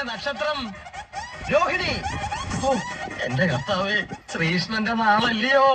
നക്ഷത്രം രോഹിണി. ഓ എന്റെ കർത്താവേ, ശ്രീകൃഷ്ണന്റെ നാളല്ലയോ?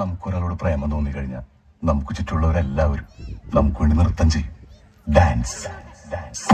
നമുക്കൊരാളോട് പ്രേമം തോന്നി കഴിഞ്ഞാൽ നമുക്ക് ചുറ്റുള്ളവരെല്ലാവരും നമുക്ക് വേണ്ടി നൃത്തം ചെയ്യും. Dance dance.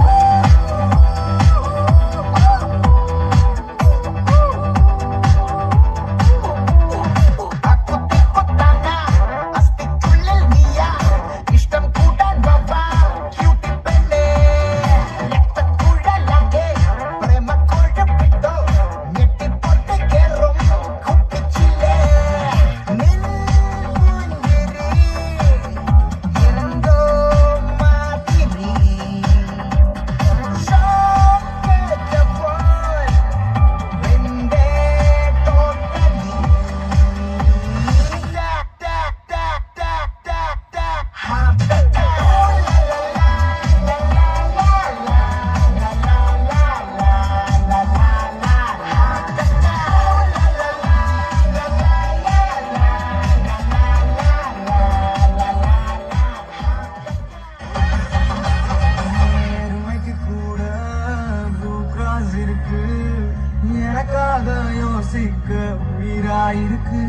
எனக்காக யோசிக்க உயிராயிருக்கு.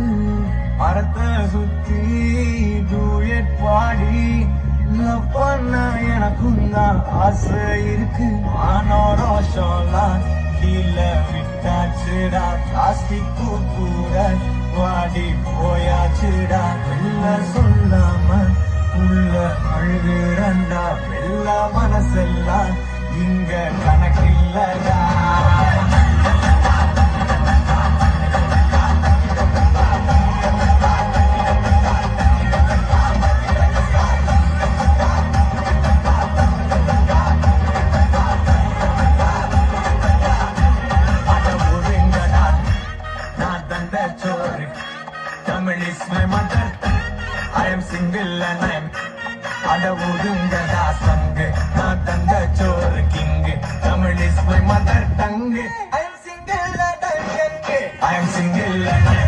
மரத்தை சுத்தி டூயட் பாடி லவ் பண்ண எனக்கும் தான் ஆசை இருக்கு. ஆனோரோஷம்லாம் கீழே விட்டாச்சுடா. பிளாஸ்டிக் கூட வாடி போயாச்சுடா. வெள்ள சொல்லாம உள்ள அழுகுறண்டா. வெள்ள மனசெல்லாம் இங்க கணக்கில்லடா. Tamil is my mother. I am single and I am adavudungada sang. Naatanda chor king. Tamil is my mother tongue. I am single and I am young. I am single and I am